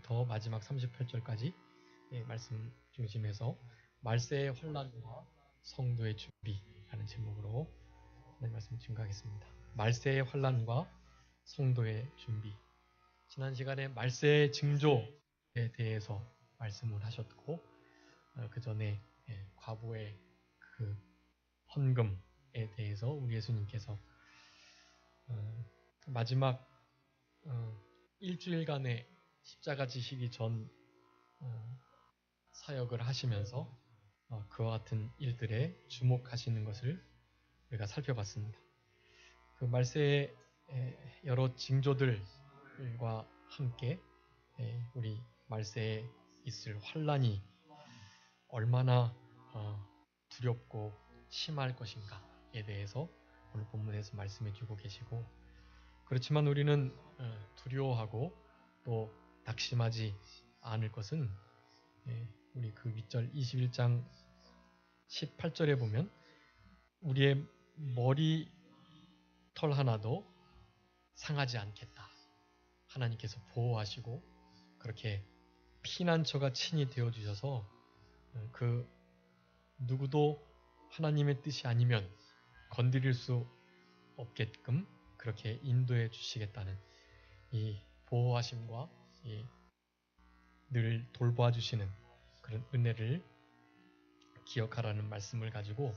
22절부터 마지막 38절까지 말씀 중심에서 말세의 환란과 성도의 준비라는 제목으로 하나님 말씀 증거하겠습니다. 말세의 환란과 성도의 준비. 지난 시간에 말세의 징조에 대해서 말씀을 하셨고 그 전에 과부의 그 헌금에 대해서 우리 예수님께서 마지막 일주일간의 십자가 지시기 전 사역을 하시면서 그와 같은 일들에 주목하시는 것을 우리가 살펴봤습니다. 그 말세의 여러 징조들과 함께 우리 말세에 있을 환란이 얼마나 두렵고 심할 것인가에 대해서 오늘 본문에서 말씀해 주고 계시고, 그렇지만 우리는 두려워하고 또 낙심하지 않을 것은 우리 그 윗절 21장 18절에 보면 우리의 머리털 하나도 상하지 않겠다. 하나님께서 보호하시고 그렇게 피난처가 친히 되어주셔서 그 누구도 하나님의 뜻이 아니면 건드릴 수 없게끔 그렇게 인도해 주시겠다는 이 보호하심과 이 늘 돌보아 주시는 그런 은혜를 기억하라는 말씀을 가지고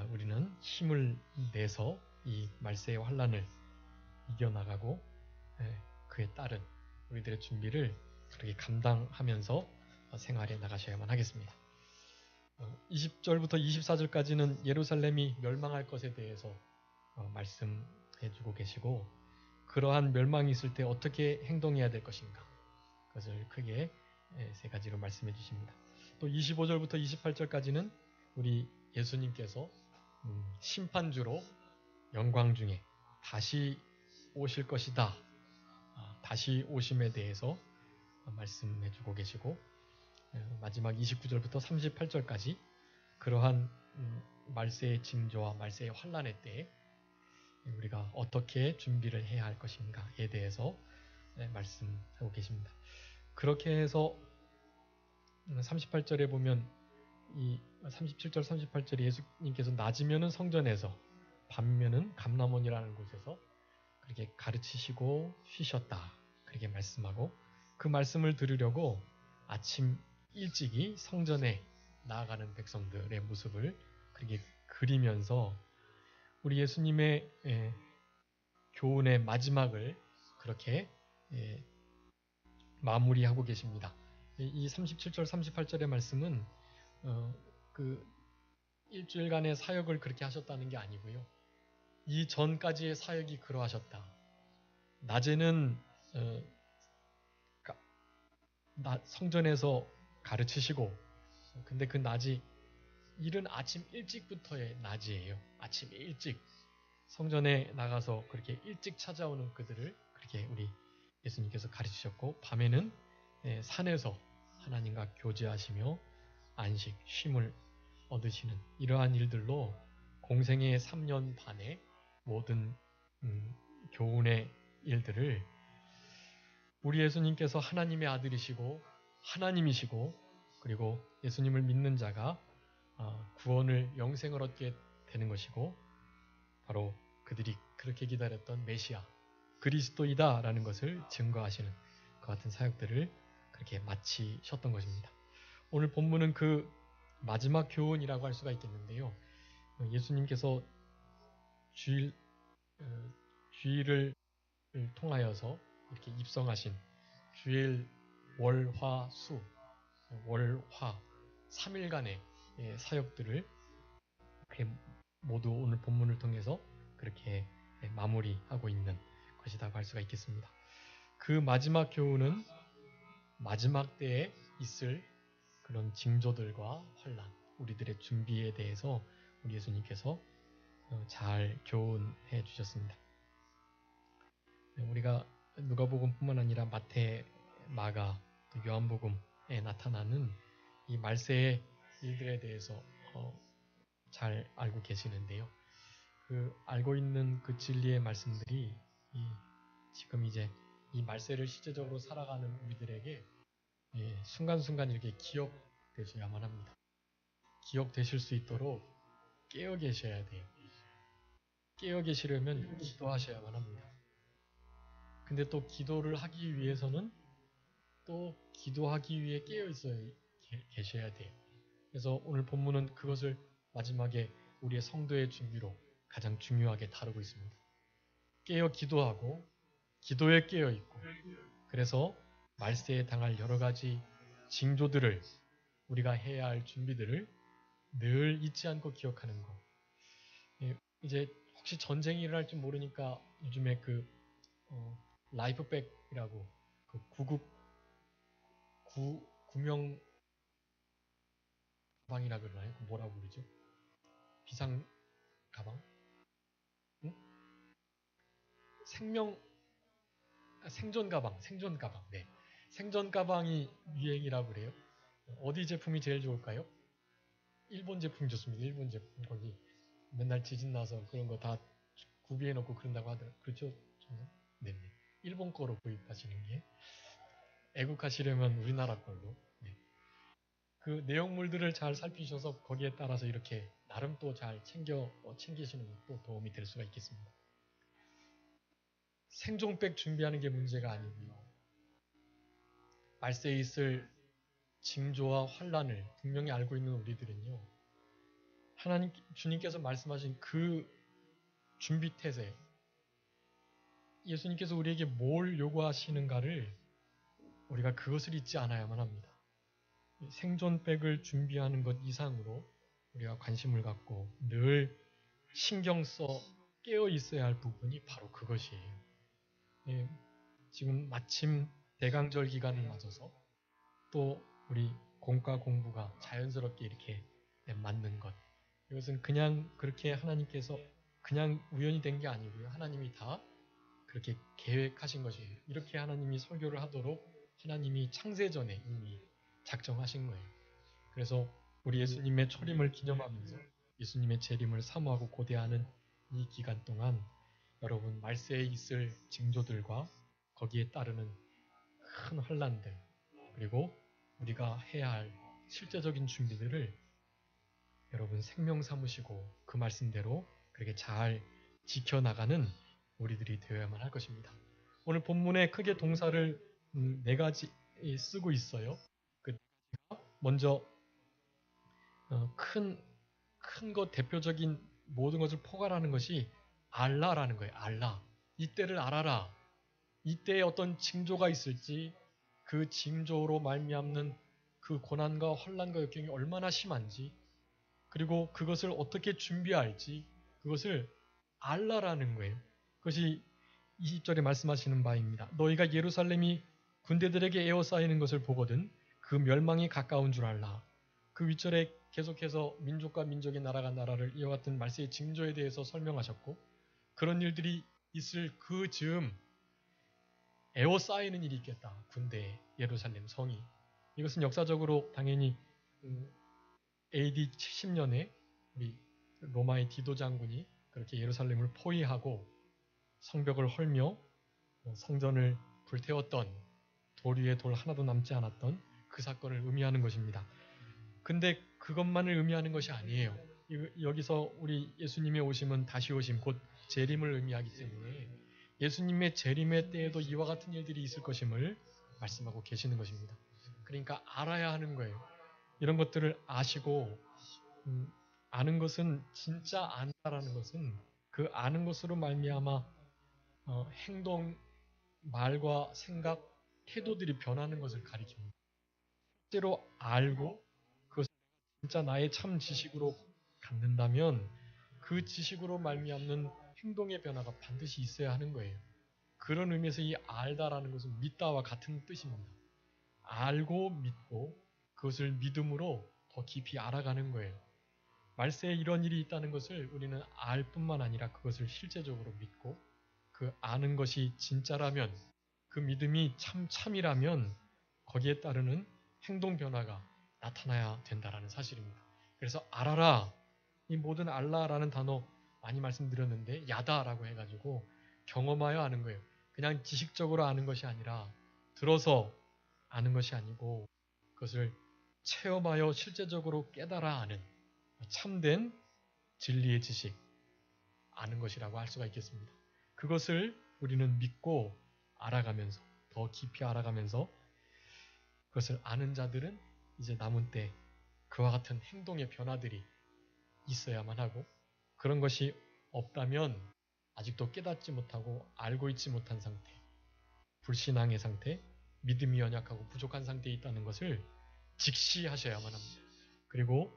우리는 힘을 내서 이 말세의 환란을 이겨나가고 그에 따른 우리들의 준비를 그렇게 감당하면서 생활해 나가셔야만 하겠습니다. 20절부터 24절까지는 예루살렘이 멸망할 것에 대해서 말씀해 주고 계시고, 그러한 멸망이 있을 때 어떻게 행동해야 될 것인가, 그것을 크게 세 가지로 말씀해 주십니다. 또 25절부터 28절까지는 우리 예수님께서 심판주로 영광 중에 다시 오실 것이다, 다시 오심에 대해서 말씀해 주고 계시고, 마지막 29절부터 38절까지 그러한 말세의 징조와 말세의 환란의 때에 우리가 어떻게 준비를 해야 할 것인가에 대해서 말씀하고 계십니다. 그렇게 해서 38절에 보면 이 37절 38절에 예수님께서 낮이면은 성전에서 밤이면은 감람원이라는 곳에서 그렇게 가르치시고 쉬셨다, 그렇게 말씀하고, 그 말씀을 들으려고 아침 일찍이 성전에 나아가는 백성들의 모습을 그렇게 그리면서 우리 예수님의 교훈의 마지막을 그렇게 마무리하고 계십니다. 이 37절 38절의 말씀은 그 일주일간의 사역을 그렇게 하셨다는 게 아니고요, 이 전까지의 사역이 그러하셨다. 낮에는 성전에서 가르치시고, 근데 그 낮이 이른 아침 일찍부터의 낮이에요. 아침 일찍 성전에 나가서 그렇게 일찍 찾아오는 그들을 그렇게 우리 예수님께서 가르치셨고, 밤에는 산에서 하나님과 교제하시며 안식, 쉼을 얻으시는 이러한 일들로 공생의 3년 반의 모든 교훈의 일들을 우리 예수님께서 하나님의 아들이시고 하나님이시고, 그리고 예수님을 믿는 자가 구원을 영생을 얻게 되는 것이고, 바로 그들이 그렇게 기다렸던 메시아 그리스도이다라는 것을 증거하시는 그 같은 사역들을 그렇게 마치셨던 것입니다. 오늘 본문은 그 마지막 교훈이라고 할 수가 있겠는데요, 예수님께서 주일을 통하여서 이렇게 입성하신 주일, 월, 화, 수, 월화 3일간의 사역들을 모두 오늘 본문을 통해서 그렇게 마무리하고 있는 것이라고 할 수가 있겠습니다. 그 마지막 교훈은 마지막 때에 있을 그런 징조들과 환란, 우리들의 준비에 대해서 우리 예수님께서 잘 교훈해 주셨습니다. 우리가 누가복음뿐만 아니라 마태, 마가, 또 요한복음에 나타나는 이 말세의 일들에 대해서 잘 알고 계시는데요, 그 알고 있는 그 진리의 말씀들이 지금 이제 이 말세를 실제적으로 살아가는 우리들에게 순간순간 이렇게 기억되셔야만 합니다. 기억되실 수 있도록 깨어 계셔야 돼요. 깨어 계시려면 기도하셔야만 합니다. 근데 또 기도를 하기 위해서는 또 기도하기 위해 깨어 있어야 계셔야 돼요. 그래서 오늘 본문은 그것을 마지막에 우리의 성도의 준비로 가장 중요하게 다루고 있습니다. 깨어 기도하고 기도에 깨어 있고 그래서 말세에 당할 여러 가지 징조들을 우리가 해야 할 준비들을 늘 잊지 않고 기억하는 것. 이제 혹시 전쟁이 일어날 줄 모르니까 요즘에 그 라이프백이라고 그 구명 가방이라 그러나요? 그 뭐라고 그러죠? 비상 가방? 응? 생존 가방. 네. 생존 가방이 유행이라고 그래요. 어디 제품이 제일 좋을까요? 일본 제품이 좋습니다. 일본 제품. 거기 맨날 지진 나서 그런 거 다 구비해 놓고 그런다고 하더라고요. 그렇죠? 네네. 일본 거로 구입하시는 게 애국하시려면 우리나라 걸로. 네. 그 내용물들을 잘 살피셔서 거기에 따라서 이렇게 나름 또 잘 챙기시는 것도 도움이 될 수가 있겠습니다. 생존백 준비하는 게 문제가 아니고요. 말세에 있을 징조와 환란을 분명히 알고 있는 우리들은요. 하나님 주님께서 말씀하신 그 준비 태세, 예수님께서 우리에게 뭘 요구하시는가를 우리가 그것을 잊지 않아야만 합니다. 생존백을 준비하는 것 이상으로 우리가 관심을 갖고 늘 신경 써 깨어 있어야 할 부분이 바로 그것이에요. 예, 지금 마침 대강절 기간을 맞아서 또 우리 공과 공부가 자연스럽게 이렇게 맞는 것. 이것은 그냥 그렇게 하나님께서 그냥 우연히 된 게 아니고요. 하나님이 다 그렇게 계획하신 것이에요. 이렇게 하나님이 설교를 하도록 하나님이 창세전에 이미 작정하신 거예요. 그래서 우리 예수님의 초림을 기념하면서 예수님의 재림을 사모하고 고대하는 이 기간 동안 여러분 말세에 있을 징조들과 거기에 따르는 큰 환란들 그리고 우리가 해야 할 실제적인 준비들을 여러분 생명 삼으시고 그 말씀대로 그렇게 잘 지켜나가는 우리들이 되어야만 할 것입니다. 오늘 본문에 크게 동사를 네 가지 쓰고 있어요. 그 먼저 큰 것 대표적인 모든 것을 포괄하는 것이 알라라는 거예요. 알라. 이때를 알아라. 이때에 어떤 징조가 있을지 그 징조로 말미암는 그 고난과 환난과 역경이 얼마나 심한지 그리고 그것을 어떻게 준비할지 그것을 알라라는 거예요. 그것이 20절에 말씀하시는 바입니다. 너희가 예루살렘이 군대들에게 에워싸이는 것을 보거든 그 멸망이 가까운 줄 알라. 그 윗절에 계속해서 민족과 민족의 나라가 나라를 이와 같은 말세의 징조에 대해서 설명하셨고 그런 일들이 있을 그 즈음 에워싸이는 일이 있겠다. 군대, 예루살렘 성이. 이것은 역사적으로 당연히 AD 70년에 우리 로마의 디도 장군이 그렇게 예루살렘을 포위하고 성벽을 헐며 성전을 불태웠던 돌 위에 돌 하나도 남지 않았던 그 사건을 의미하는 것입니다. 근데 그것만을 의미하는 것이 아니에요. 여기서 우리 예수님의 오심은 다시 오심 곧 재림을 의미하기 때문에 예수님의 재림의 때에도 이와 같은 일들이 있을 것임을 말씀하고 계시는 것입니다. 그러니까 알아야 하는 거예요. 이런 것들을 아시고 아는 것은 진짜 안다라는 것은 그 아는 것으로 말미암아 행동, 말과 생각, 태도들이 변하는 것을 가리킵니다. 실제로 알고 그것을 진짜 나의 참 지식으로 갖는다면 그 지식으로 말미암는 행동의 변화가 반드시 있어야 하는 거예요. 그런 의미에서 이 알다라는 것은 믿다와 같은 뜻입니다. 알고 믿고 그것을 믿음으로 더 깊이 알아가는 거예요. 말세에 이런 일이 있다는 것을 우리는 알 뿐만 아니라 그것을 실제적으로 믿고 그 아는 것이 진짜라면 그 믿음이 참이라면 거기에 따르는 행동 변화가 나타나야 된다는 사실입니다. 그래서 알아라. 이 모든 알라라는 단어 많이 말씀드렸는데 야다라고 해가지고 경험하여 아는 거예요. 그냥 지식적으로 아는 것이 아니라 들어서 아는 것이 아니고 그것을 체험하여 실제적으로 깨달아 아는 참된 진리의 지식, 아는 것이라고 할 수가 있겠습니다. 그것을 우리는 믿고 알아가면서 더 깊이 알아가면서 그것을 아는 자들은 이제 남은 때 그와 같은 행동의 변화들이 있어야만 하고 그런 것이 없다면 아직도 깨닫지 못하고 알고 있지 못한 상태, 불신앙의 상태, 믿음이 연약하고 부족한 상태에 있다는 것을 직시하셔야만 합니다. 그리고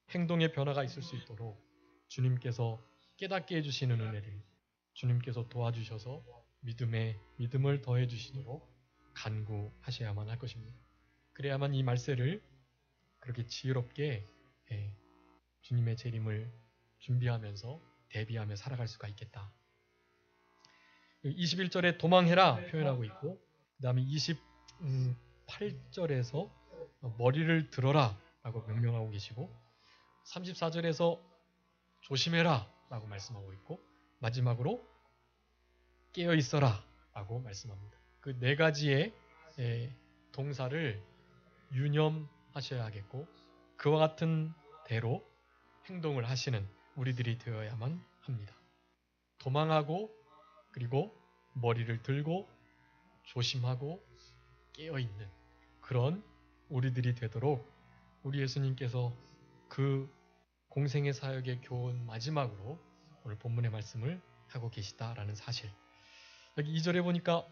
행동의 변화가 있을 수 있도록 주님께서 깨닫게 해주시는 은혜를 주님께서 도와주셔서 믿음을 더해 주시도록 간구하셔야만 할 것입니다. 그래야만 이 말세를 그렇게 지혜롭게 주님의 재림을 준비하면서 대비하며 살아갈 수가 있겠다. 21절에 도망해라 표현하고 있고 그 다음에 28절에서 머리를 들어라 라고 명령하고 계시고 34절에서 조심해라 라고 말씀하고 있고 마지막으로 깨어 있어라 라고 말씀합니다. 그 네 가지의 동사를 유념하셔야 하겠고 그와 같은 대로 행동을 하시는 우리들이 되어야만 합니다. 도망하고 그리고 머리를 들고 조심하고 깨어있는 그런 우리들이 되도록 우리 예수님께서 그 공생의 사역의 교훈 마지막으로 오늘 본문의 말씀을 하고 계시다라는 사실. 여기 2절에 보니까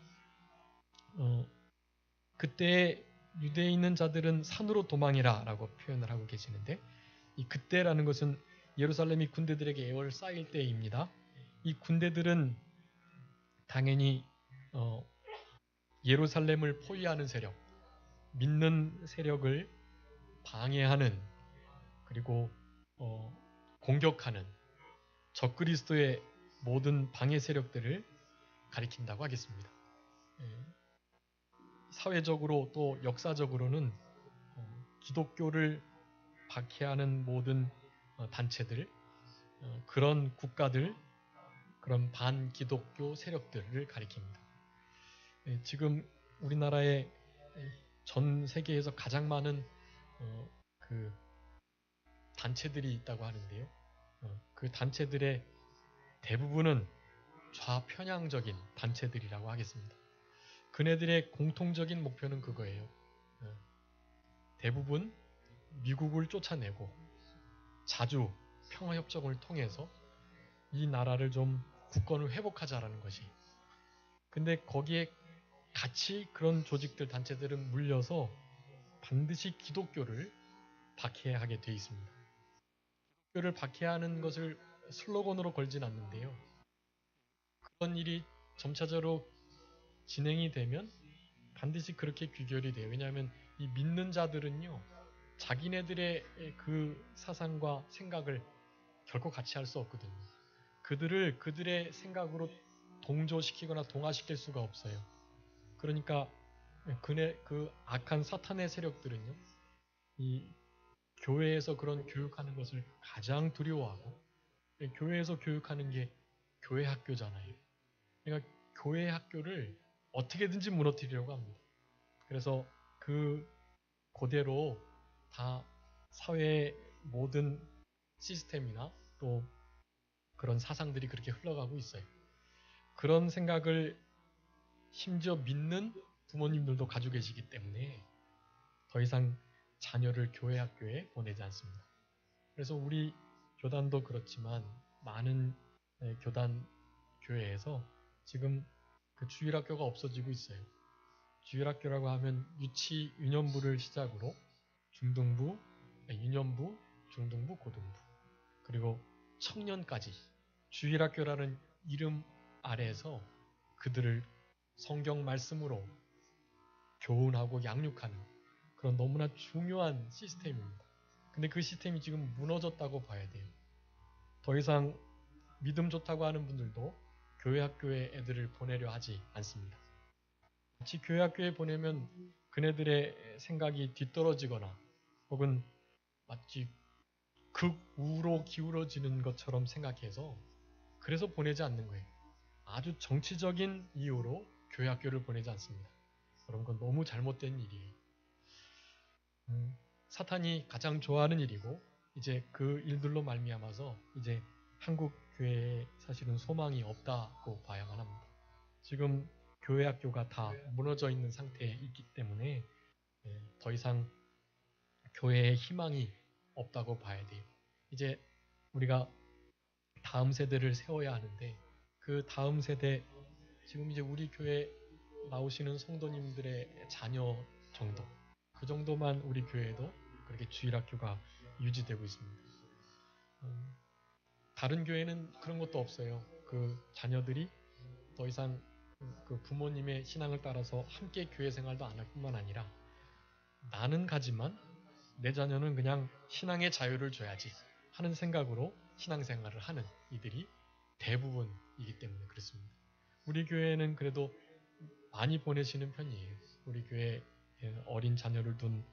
그때 유대에 있는 자들은 산으로 도망해라 라고 표현을 하고 계시는데 이 그때라는 것은 예루살렘이 군대들에게 에워싸일 때입니다. 이 군대들은 당연히 예루살렘을 포위하는 세력, 믿는 세력을 방해하는 그리고 공격하는 적그리스도의 모든 방해 세력들을 가리킨다고 하겠습니다. 사회적으로 또 역사적으로는 기독교를 박해하는 모든 단체들, 그런 국가들, 그런 반기독교 세력들을 가리킵니다. 지금 우리나라에 전 세계에서 가장 많은 그 단체들이 있다고 하는데요. 그 단체들의 대부분은 좌편향적인 단체들이라고 하겠습니다. 그네들의 공통적인 목표는 그거예요. 대부분 미국을 쫓아내고 자주 평화협정을 통해서 이 나라를 좀 국권을 회복하자라는 것이. 근데 거기에 같이 그런 조직들, 단체들은 물려서 반드시 기독교를 박해하게 돼 있습니다. 기독교를 박해하는 것을 슬로건으로 걸진 않는데요. 그런 일이 점차적으로 진행이 되면 반드시 그렇게 귀결이 돼요. 왜냐하면 이 믿는 자들은요, 자기네들의 그 사상과 생각을 결코 같이 할 수 없거든요. 그들을 그들의 생각으로 동조시키거나 동화시킬 수가 없어요. 그러니까 그 악한 사탄의 세력들은요, 이 교회에서 그런 교육하는 것을 가장 두려워하고, 교회에서 교육하는 게 교회 학교잖아요. 그러니까 교회 학교를 어떻게든지 무너뜨리려고 합니다. 그래서 그대로 다 사회의 모든 시스템이나 또 그런 사상들이 그렇게 흘러가고 있어요. 그런 생각을 심지어 믿는 부모님들도 가지고 계시기 때문에 더 이상 자녀를 교회 학교에 보내지 않습니다. 그래서 우리 교단도 그렇지만 많은 교단 교회에서 지금 그 주일학교가 없어지고 있어요. 주일학교라고 하면 유년부를 시작으로 중등부, 유년부, 중등부, 고등부 그리고 청년까지 주일학교라는 이름 아래에서 그들을 성경 말씀으로 교훈하고 양육하는 그런 너무나 중요한 시스템입니다. 근데 그 시스템이 지금 무너졌다고 봐야 돼요. 더 이상 믿음 좋다고 하는 분들도 교회 학교에 애들을 보내려 하지 않습니다. 마치 교회 학교에 보내면 그네들의 생각이 뒤떨어지거나 혹은 마치 극우로 기울어지는 것처럼 생각해서 그래서 보내지 않는 거예요. 아주 정치적인 이유로 교회 학교를 보내지 않습니다. 그런 건 너무 잘못된 일이에요. 사탄이 가장 좋아하는 일이고 이제 그 일들로 말미암아서 이제 한국 교회에 사실은 소망이 없다고 봐야만 합니다. 지금 교회 학교가 다 무너져 있는 상태에 있기 때문에 더 이상 교회에 희망이 없다고 봐야 돼요. 이제 우리가 다음 세대를 세워야 하는데 그 다음 세대 지금 이제 우리 교회 나오시는 성도님들의 자녀 정도 그 정도만 우리 교회도 그렇게 주일학교가 유지되고 있습니다. 다른 교회는 그런 것도 없어요. 그 자녀들이 더 이상 그 부모님의 신앙을 따라서 함께 교회 생활도 안 할 뿐만 아니라 나는 가지만 내 자녀는 그냥 신앙의 자유를 줘야지 하는 생각으로 신앙생활을 하는 이들이 대부분이기 때문에 그렇습니다. 우리 교회는 그래도 많이 보내시는 편이에요. 우리 교회 어린 자녀를 둔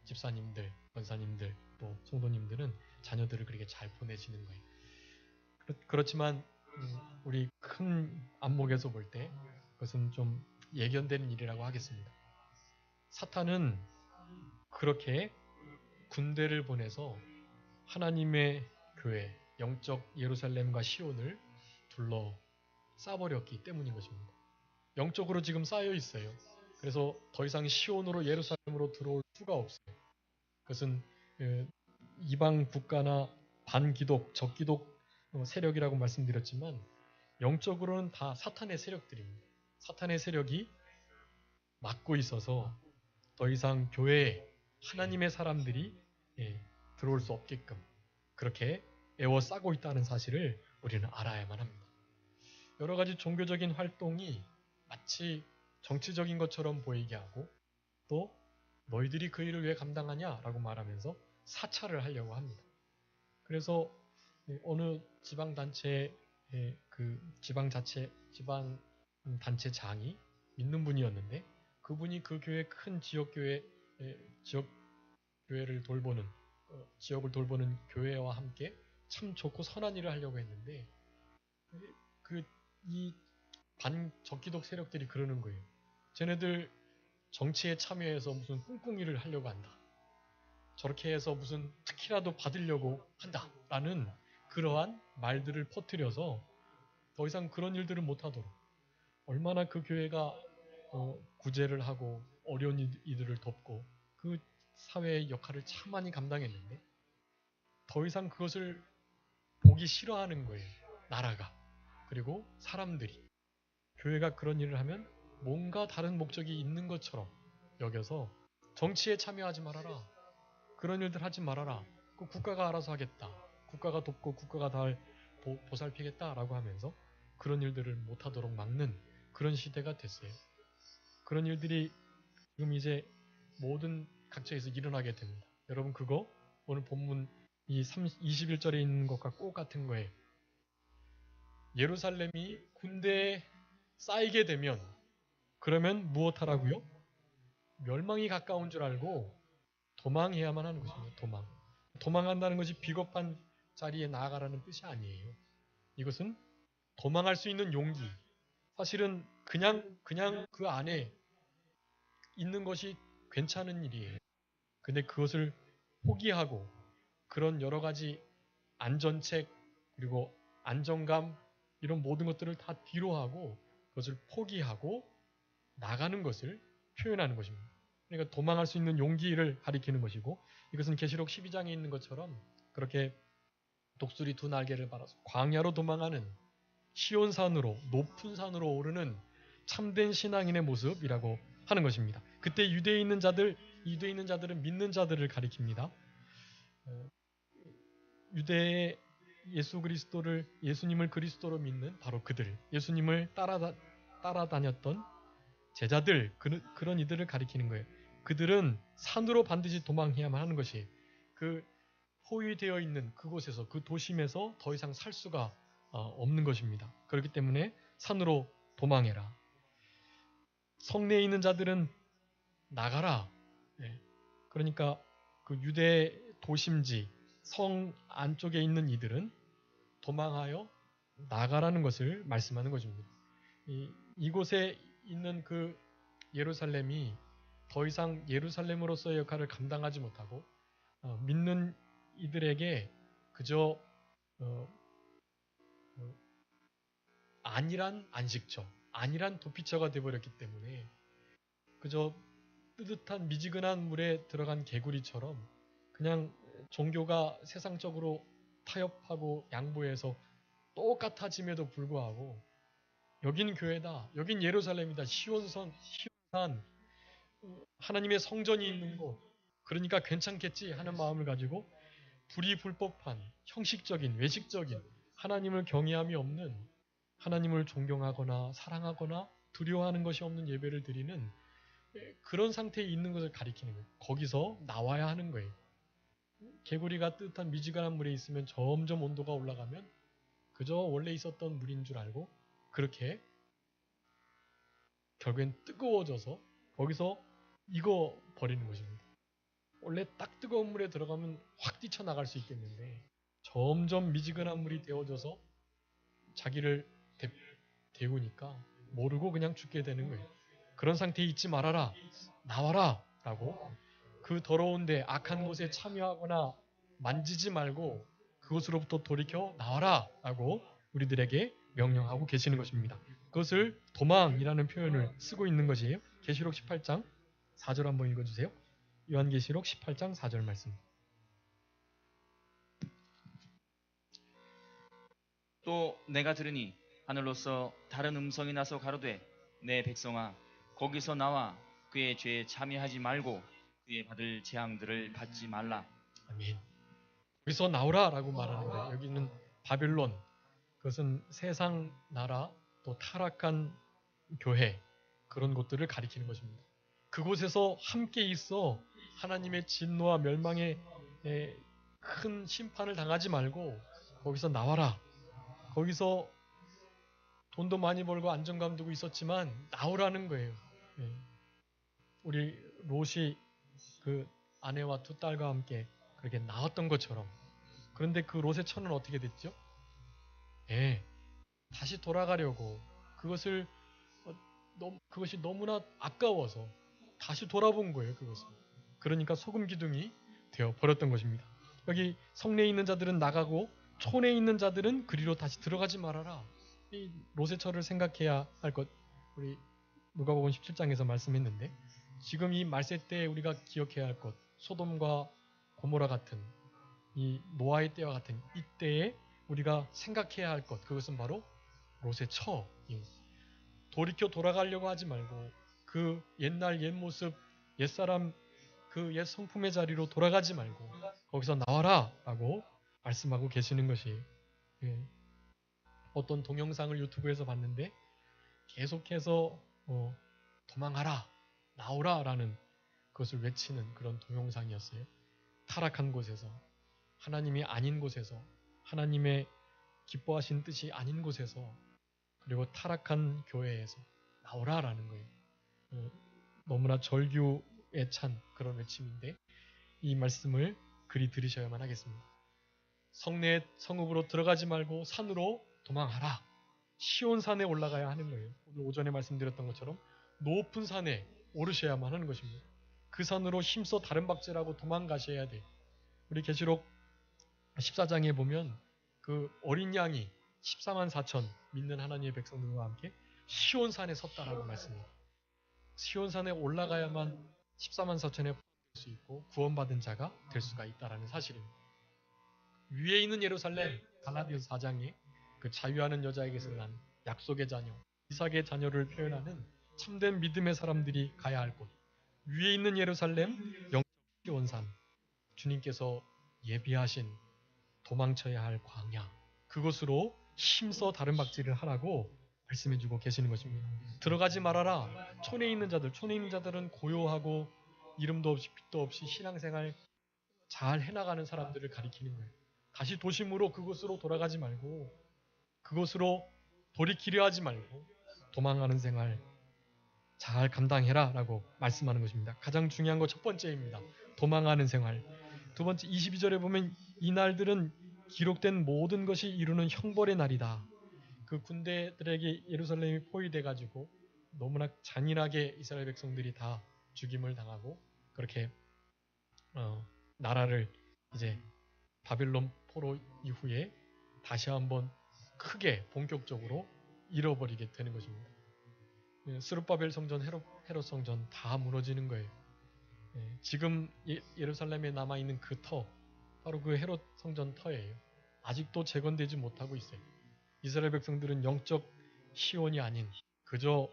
집사님들, 권사님들, 또 성도님들은 자녀들을 그렇게 잘 보내시는 거예요. 그렇지만 우리 큰 안목에서 볼 때 그것은 좀 예견되는 일이라고 하겠습니다. 사탄은 그렇게 군대를 보내서 하나님의 교회, 영적 예루살렘과 시온을 둘러 싸버렸기 때문인 것입니다. 영적으로 지금 쌓여 있어요. 그래서 더 이상 시온으로 예루살렘으로 들어올 수가 없어요. 그것은 이방 국가나 반기독, 적기독 세력이라고 말씀드렸지만 영적으로는 다 사탄의 세력들입니다. 사탄의 세력이 막고 있어서 더 이상 교회에 하나님의 사람들이 들어올 수 없게끔 그렇게 에워싸고 있다는 사실을 우리는 알아야만 합니다. 여러 가지 종교적인 활동이 마치 정치적인 것처럼 보이게 하고 또 너희들이 그 일을 왜 감당하냐라고 말하면서 사찰을 하려고 합니다. 그래서 어느 지방단체의 그 지방단체장이 믿는 분이었는데 그분이 그 교회 큰 지역교회를 돌보는 지역을 돌보는 교회와 함께 참 좋고 선한 일을 하려고 했는데 이 반적기독 세력들이 그러는 거예요. 쟤네들 정치에 참여해서 무슨 꿍꿍이를 하려고 한다. 저렇게 해서 무슨 특혜라도 받으려고 한다라는 그러한 말들을 퍼뜨려서 더 이상 그런 일들을 못하도록 얼마나 그 교회가 구제를 하고 어려운 이들을 돕고 그 사회의 역할을 참 많이 감당했는데 더 이상 그것을 보기 싫어하는 거예요. 나라가. 그리고 사람들이. 교회가 그런 일을 하면 뭔가 다른 목적이 있는 것처럼 여겨서 정치에 참여하지 말아라. 그런 일들 하지 말아라. 그 국가가 알아서 하겠다. 국가가 돕고 국가가 다 보살피겠다라고 하면서 그런 일들을 못하도록 막는 그런 시대가 됐어요. 그런 일들이 지금 이제 모든 각처에서 일어나게 됩니다. 여러분 그거 오늘 본문 이 21절에 있는 것과 똑같은 거예요. 예루살렘이 군대에 쌓이게 되면 그러면 무엇하라고요? 멸망이 가까운 줄 알고 도망해야만 하는 것입니다. 도망한다는 것이 비겁한 자리에 나아가라는 뜻이 아니에요. 이것은 도망할 수 있는 용기. 사실은 그냥 그 안에 있는 것이 괜찮은 일이에요. 근데 그것을 포기하고 그런 여러 가지 안전책 그리고 안정감 이런 모든 것들을 다 뒤로 하고 그것을 포기하고 나가는 것을 표현하는 것입니다. 그러니까 도망할 수 있는 용기를 가리키는 것이고 이것은 계시록 12장에 있는 것처럼 그렇게 독수리 두 날개를 달아서 광야로 도망하는 시온산으로 높은 산으로 오르는 참된 신앙인의 모습이라고 하는 것입니다. 그때 유대에 있는 자들은 믿는 자들을 가리킵니다. 유대의 예수님을 그리스도로 믿는 바로 그들, 예수님을 따라다녔던 제자들, 그런 이들을 가리키는 거예요. 그들은 산으로 반드시 도망해야만 하는 것이 그 포위되어 있는 그곳에서 그 도심에서 더 이상 살 수가 없는 것입니다. 그렇기 때문에 산으로 도망해라. 성내에 있는 자들은 나가라. 그러니까 그 유대 도심지 성 안쪽에 있는 이들은 도망하여 나가라는 것을 말씀하는 것입니다. 이곳에 있는 그 예루살렘이 더 이상 예루살렘으로서의 역할을 감당하지 못하고 믿는 이들에게 그저 안일한 안식처, 안일한 도피처가 되어버렸기 때문에 그저 뜨뜻한 미지근한 물에 들어간 개구리처럼 그냥 종교가 세상적으로 타협하고 양보해서 똑같아짐에도 불구하고 여긴 교회다, 여긴 예루살렘이다, 시온산 하나님의 성전이 있는 곳, 그러니까 괜찮겠지 하는 마음을 가지고 불이 불법한 형식적인 외식적인 하나님을 경외함이 없는 하나님을 존경하거나 사랑하거나 두려워하는 것이 없는 예배를 드리는 그런 상태에 있는 것을 가리키는 거예요. 거기서 나와야 하는 거예요. 개구리가 뜨뜻한 미지근한 물에 있으면 점점 온도가 올라가면 그저 원래 있었던 물인 줄 알고 그렇게 결국엔 뜨거워져서 거기서 익어 버리는 것입니다. 원래 딱 뜨거운 물에 들어가면 확 뛰쳐나갈 수 있겠는데 점점 미지근한 물이 데워져서 자기를 데우니까 모르고 그냥 죽게 되는 거예요. 그런 상태에 있지 말아라. 나와라. 라고 그 더러운데 악한 곳에 참여하거나 만지지 말고 그곳으로부터 돌이켜 나와라. 라고 우리들에게 명령하고 계시는 것입니다. 그것을 도망이라는 표현을 쓰고 있는 것이에요. 계시록 18장 4절 한번 읽어주세요. 요한계시록 18장 4절 말씀. 또 내가 들으니 하늘로서 다른 음성이 나서 가로되 내 백성아 거기서 나와 그의 죄에 참여하지 말고 그의 받을 재앙들을 받지 말라. 아멘. 거기서 나오라 라고 말하는 거예요. 여기는 바빌론, 그것은 세상 나라 또 타락한 교회 그런 곳들을 가리키는 것입니다. 그곳에서 함께 있어 하나님의 진노와 멸망의 큰 심판을 당하지 말고 거기서 나와라. 거기서 돈도 많이 벌고 안정감 두고 있었지만 나오라는 거예요. 우리 롯이 그 아내와 두 딸과 함께 그렇게 나왔던 것처럼. 그런데 그 롯의 처는 어떻게 됐죠? 다시 돌아가려고 그것을 그것이 너무나 아까워서 다시 돌아본 거예요. 그것을. 그러니까 소금 기둥이 되어 버렸던 것입니다. 여기 성내에 있는 자들은 나가고 촌에 있는 자들은 그리로 다시 들어가지 말아라. 이 롯의 처를 생각해야 할 것 우리 누가복음 17장에서 말씀했는데 지금 이 말세 때 우리가 기억해야 할 것 소돔과 고모라 같은 이 노아의 때와 같은 이때에 우리가 생각해야 할 것 그것은 바로 롯의 처입니다. 돌이켜 돌아가려고 하지 말고 그 옛날 옛 모습 옛사람 그 옛 성품의 자리로 돌아가지 말고 거기서 나와라 라고 말씀하고 계시는 것이 어떤 동영상을 유튜브에서 봤는데 계속해서 도망하라 나오라 라는 그것을 외치는 그런 동영상이었어요. 타락한 곳에서 하나님이 아닌 곳에서 하나님의 기뻐하신 뜻이 아닌 곳에서 그리고 타락한 교회에서 나오라라는 거예요. 너무나 절규에 찬 그런 외침인데 이 말씀을 그리 들으셔야만 하겠습니다. 성내 성읍으로 들어가지 말고 산으로 도망하라. 시온산에 올라가야 하는 거예요. 오늘 오전에 말씀드렸던 것처럼 높은 산에 오르셔야만 하는 것입니다. 그 산으로 힘써 다른 박질하고 도망가셔야 돼. 우리 계시록 14장에 보면 그 어린 양이 14만 4천 믿는 하나님의 백성들과 함께 시온산에 섰다라고 말씀해요. 시온산에 올라가야만 14만 4천에 포함될 수 있고 구원받은 자가 될 수가 있다라는 사실입니다. 위에 있는 예루살렘 갈라디아서 4장에 그 자유하는 여자에게서 난 약속의 자녀 이삭의 자녀를 표현하는 참된 믿음의 사람들이 가야 할 곳 위에 있는 예루살렘 영적 시온산 주님께서 예비하신 도망쳐야 할 광야 그곳으로 힘써 다른 박질을 하라고 말씀해주고 계시는 것입니다. 들어가지 말아라. 촌에 있는 자들은 고요하고 이름도 없이 빛도 없이 신앙생활 잘 해나가는 사람들을 가리키는 거예요. 다시 도심으로 그곳으로 돌아가지 말고 그곳으로 돌이키려 하지 말고 도망가는 생활 잘 감당해라 라고 말씀하는 것입니다. 가장 중요한 거 첫 번째입니다. 도망하는 생활. 두 번째 22절에 보면 이 날들은 기록된 모든 것이 이루는 형벌의 날이다. 그 군대들에게 예루살렘이 포위돼가지고 너무나 잔인하게 이스라엘 백성들이 다 죽임을 당하고 그렇게 나라를 이제 바벨론 포로 이후에 다시 한번 크게 본격적으로 잃어버리게 되는 것입니다. 스룹바벨 성전, 헤롯 성전 다 무너지는 거예요. 지금 예루살렘에 남아있는 그 터, 바로 그 헤롯 성전 터예요. 아직도 재건되지 못하고 있어요. 이스라엘 백성들은 영적 시온이 아닌 그저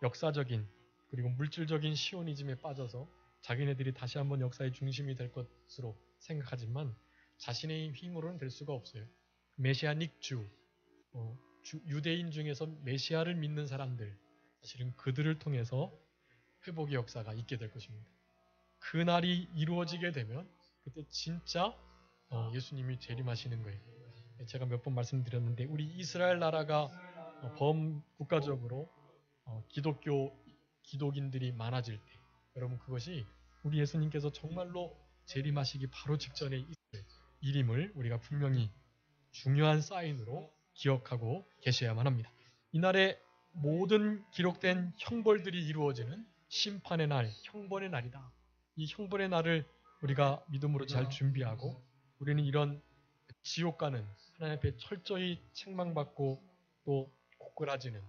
역사적인 그리고 물질적인 시오니즘에 빠져서 자기네들이 다시 한번 역사의 중심이 될 것으로 생각하지만 자신의 힘으로는 될 수가 없어요. 메시아닉 유대인 중에서 메시아를 믿는 사람들, 사실은 그들을 통해서 회복의 역사가 있게 될 것입니다. 그 날이 이루어지게 되면 그때 진짜 예수님이 재림하시는 거예요. 제가 몇 번 말씀드렸는데 우리 이스라엘 나라가 범국가적으로 기독인들이 많아질 때 여러분 그것이 우리 예수님께서 정말로 재림하시기 바로 직전에 있을 일임을 우리가 분명히 중요한 사인으로 기억하고 계셔야만 합니다. 이날에 모든 기록된 형벌들이 이루어지는 심판의 날, 형벌의 날이다. 이 형벌의 날을 우리가 믿음으로 잘 준비하고 우리는 이런 지옥 가는 하나님 앞에 철저히 책망받고 또 고꾸라지는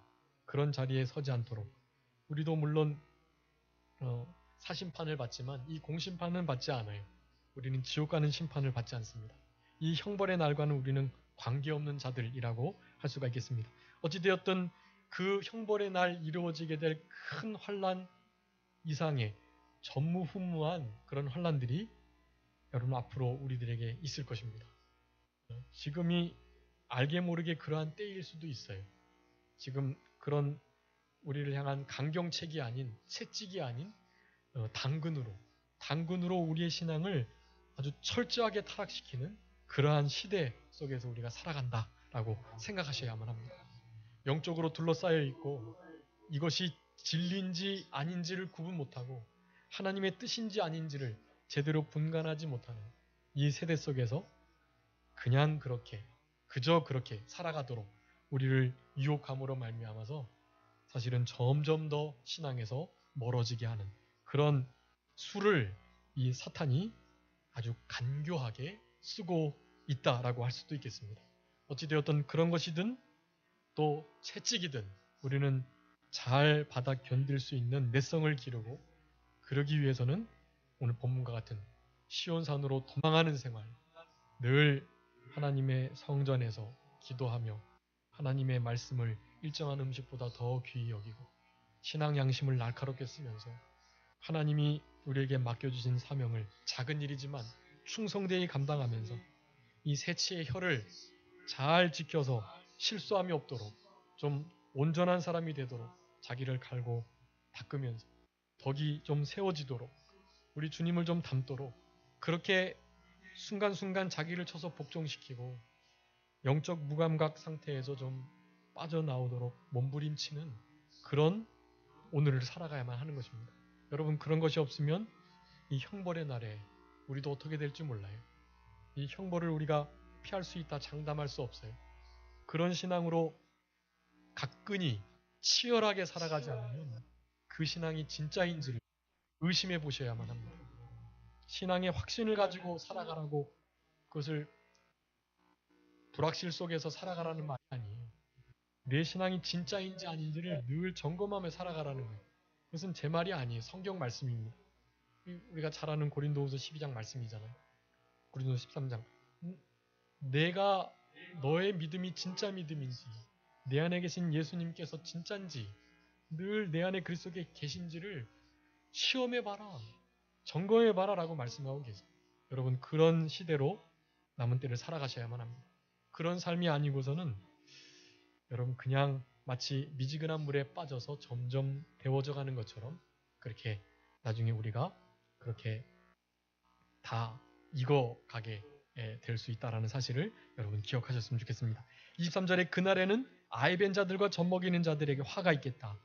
그런 자리에 서지 않도록 우리도 물론 사심판을 받지만 이 공심판은 받지 않아요. 우리는 지옥 가는 심판을 받지 않습니다. 이 형벌의 날과는 우리는 관계없는 자들이라고 할 수가 있겠습니다. 어찌되었든 그 형벌의 날 이루어지게 될 큰 환난 이상의 전무후무한 그런 환난들이 여러분 앞으로 우리들에게 있을 것입니다. 지금이 알게 모르게 그러한 때일 수도 있어요. 지금 그런 우리를 향한 강경책이 아닌 채찍이 아닌 당근으로 우리의 신앙을 아주 철저하게 타락시키는 그러한 시대 속에서 우리가 살아간다라고 생각하셔야만 합니다. 영적으로 둘러싸여 있고 이것이 진리인지 아닌지를 구분 못하고 하나님의 뜻인지 아닌지를 제대로 분간하지 못하는 이 세대 속에서 그냥 그저 그렇게 살아가도록 우리를 유혹함으로 말미암아서 사실은 점점 더 신앙에서 멀어지게 하는 그런 수를 이 사탄이 아주 간교하게 쓰고 있다라고 할 수도 있겠습니다. 어찌되었든 그런 것이든 또 채찍이든 우리는 잘 받아 견딜 수 있는 내성을 기르고 그러기 위해서는 오늘 본문과 같은 시온산으로 도망하는 생활, 늘 하나님의 성전에서 기도하며 하나님의 말씀을 일정한 음식보다 더 귀히 여기고 신앙 양심을 날카롭게 쓰면서 하나님이 우리에게 맡겨주신 사명을 작은 일이지만 충성되이 감당하면서 이 새치의 혀를 잘 지켜서 실수함이 없도록 좀 온전한 사람이 되도록 자기를 갈고 닦으면서 덕이 좀 세워지도록 우리 주님을 좀 닮도록 그렇게 순간순간 자기를 쳐서 복종시키고 영적 무감각 상태에서 좀 빠져나오도록 몸부림치는 그런 오늘을 살아가야만 하는 것입니다. 여러분 그런 것이 없으면 이 형벌의 날에 우리도 어떻게 될지 몰라요. 이 형벌을 우리가 피할 수 있다 장담할 수 없어요. 그런 신앙으로 가끈히 치열하게 살아가지 않으면 그 신앙이 진짜인지를 의심해 보셔야만 합니다. 신앙의 확신을 가지고 살아가라고 그것을 불확실 속에서 살아가라는 말이 아니에요. 내 신앙이 진짜인지 아닌지를 늘 점검하며 살아가라는 거예요. 그것은 제 말이 아니에요. 성경 말씀입니다. 우리가 잘 아는 고린도후서 12장 말씀이잖아요. 고린도후서 13장. 내가 너의 믿음이 진짜 믿음인지 내 안에 계신 예수님께서 진짠지 늘 내 안에 그리스도께 계신지를 시험해봐라. 점검해봐라 라고 말씀하고 계세요. 여러분 그런 시대로 남은 때를 살아가셔야만 합니다. 그런 삶이 아니고서는 여러분 그냥 마치 미지근한 물에 빠져서 점점 데워져 가는 것처럼 그렇게 나중에 우리가 그렇게 다 익어가게 될 수 있다는 사실을 여러분 기억하셨으면 좋겠습니다. 23절에 그날에는 아이벤 자들과 젖먹이는 자들에게 화가 있겠다.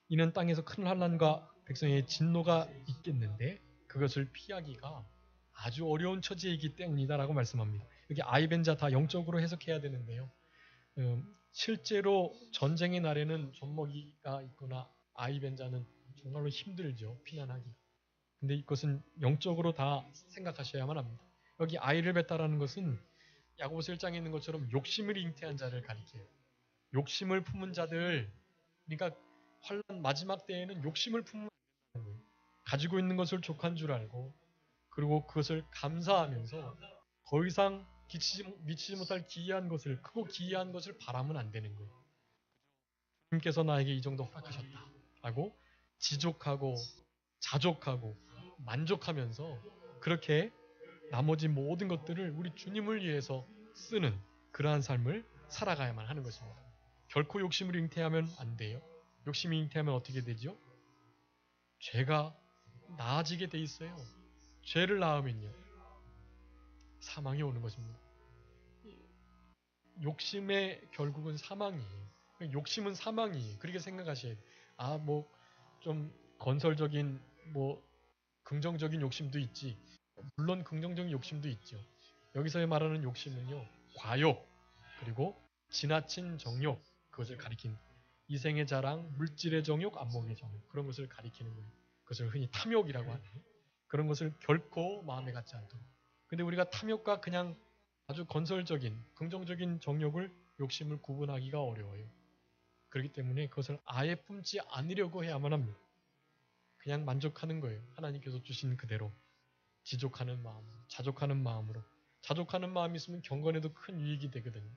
이는 땅에서 큰 환난과 백성의 진노가 있겠는데 그것을 피하기가 아주 어려운 처지이기 때문이다라고 말씀합니다. 여기 아이벤자 다 영적으로 해석해야 되는데요. 실제로 전쟁의 날에는 젖먹이가 있거나 아이 뵌 자는 정말로 힘들죠. 피난하기. 근데 이것은 영적으로 다 생각하셔야만 합니다. 여기 아이를 뱉다라는 것은 야고보서 1장에 있는 것처럼 욕심을 잉태한 자를 가리켜요. 욕심을 품은 자들, 그러니까 환난 마지막 때에는 욕심을 품는 거예요. 가지고 있는 것을 족한 줄 알고 그리고 그것을 감사하면서 더 이상 미치지 못할 기이한 것을, 크고 기이한 것을 바라면 안 되는 거예요. 주님께서 나에게 이 정도 허락하셨다 라고 지족하고 자족하고 만족하면서 그렇게 나머지 모든 것들을 우리 주님을 위해서 쓰는 그러한 삶을 살아가야만 하는 것입니다. 결코 욕심을 잉태하면 안 돼요. 욕심이 잉태하면 어떻게 되죠? 죄가 나아지게 돼 있어요. 죄를 낳으면요, 사망이 오는 것입니다. 욕심의 결국은 사망이에요. 욕심은 사망이에요. 그렇게 생각하셔야 돼요. 뭐 좀 건설적인 긍정적인 욕심도 있지. 물론 긍정적인 욕심도 있죠. 여기서 말하는 욕심은요, 과욕 그리고 지나친 정욕, 그것을 가리킨 이생의 자랑, 물질의 정욕, 안목의 정욕, 그런 것을 가리키는 거예요. 그것을 흔히 탐욕이라고 하는, 그런 것을 결코 마음에 갖지 않도록. 근데 우리가 탐욕과 그냥 아주 건설적인 긍정적인 정욕을, 욕심을 구분하기가 어려워요. 그렇기 때문에 그것을 아예 품지 않으려고 해야만 합니다. 그냥 만족하는 거예요. 하나님께서 주신 그대로 지족하는 마음, 자족하는 마음으로. 자족하는 마음이 있으면 경건에도 큰 유익이 되거든요.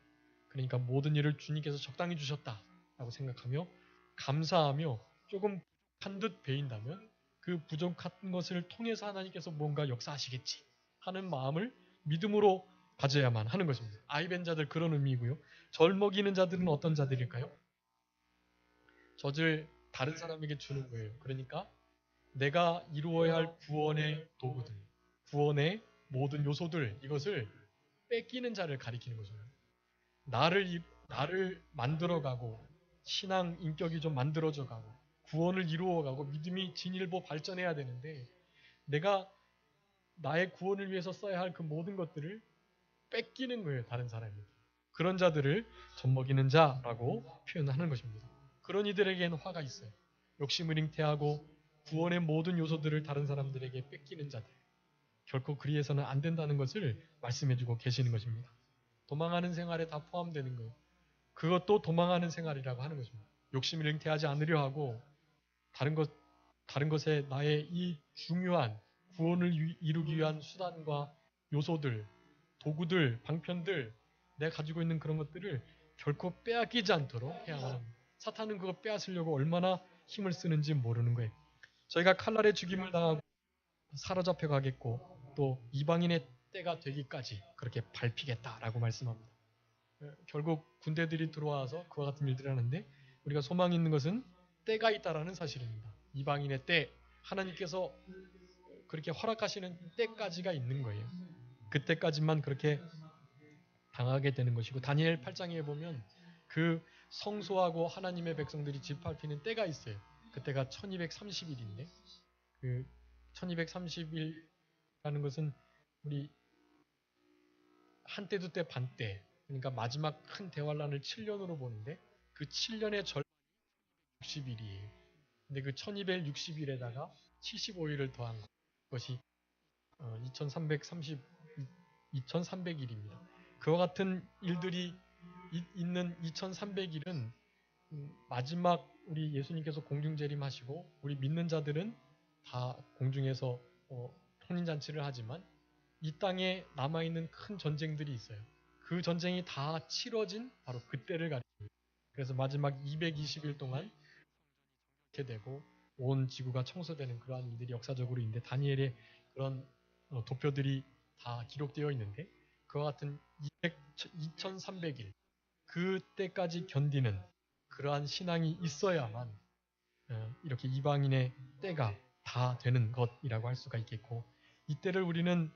그러니까 모든 일을 주님께서 적당히 주셨다라고 생각하며 감사하며 조금 부족한 듯 배인다면 그 부족한 것을 통해서 하나님께서 뭔가 역사하시겠지 하는 마음을 믿음으로 가져야만 하는 것입니다. 아이 뵌 자들 그런 의미이고요. 절 먹이는 자들은 어떤 자들일까요? 젖을 다른 사람에게 주는 거예요. 그러니까 내가 이루어야 할 구원의 도구들, 구원의 모든 요소들, 이것을 뺏기는 자를 가리키는 거죠. 나를 만들어가고 신앙 인격이 좀 만들어져가고 구원을 이루어가고 믿음이 진일보 발전해야 되는데 내가 나의 구원을 위해서 써야 할 그 모든 것들을 뺏기는 거예요. 다른 사람에게. 그런 자들을 젖먹이는 자라고 표현하는 것입니다. 그런 이들에게는 화가 있어요. 욕심을 잉태하고 구원의 모든 요소들을 다른 사람들에게 뺏기는 자들. 결코 그리해서는 안 된다는 것을 말씀해주고 계시는 것입니다. 도망하는 생활에 다 포함되는 거예요. 그것도 도망하는 생활이라고 하는 것입니다. 욕심을 잉태하지 않으려 하고 다른 것에 나의 이 중요한 구원을 이루기 위한 수단과 요소들, 도구들, 방편들, 내가 가지고 있는 그런 것들을 결코 빼앗기지 않도록 해야만 합니다. 사탄은 그거 빼앗으려고 얼마나 힘을 쓰는지 모르는 거예요. 저희가 칼날에 죽임을 당하고 사로잡혀 가겠고 또 이방인의 때가 되기까지 그렇게 밟히겠다라고 말씀합니다. 결국 군대들이 들어와서 그와 같은 일들을 하는데 우리가 소망이 있는 것은 때가 있다라는 사실입니다. 이방인의 때, 하나님께서 그렇게 허락하시는 때까지가 있는 거예요. 그때까지만 그렇게 당하게 되는 것이고 다니엘 8장에 보면 그 성소하고 하나님의 백성들이 짓밟히는 때가 있어요. 그때가 1230일인데 그 1230일이라는 것은 우리 한때 두때 반때, 그러니까 마지막 큰 대환란을 7년으로 보는데 그 7년의 절 60일이에요. 근데 그 1260일에다가 75일을 더한 것이 2330일입니다. 그와 같은 일들이 있는 2300일은 마지막 우리 예수님께서 공중재림하시고 우리 믿는 자들은 다 공중에서 혼인잔치를 하지만 이 땅에 남아있는 큰 전쟁들이 있어요. 그 전쟁이 다 치러진 바로 그때를 가리킵니다. 그래서 마지막 220일 동안 이렇게 되고 온 지구가 청소되는 그러한 일들이 역사적으로 있는데 다니엘의 그런 도표들이 다 기록되어 있는데 그와 같은 2300일 그때까지 견디는 그러한 신앙이 있어야만 이렇게 이방인의 때가 다 되는 것이라고 할 수가 있겠고 이때를 우리는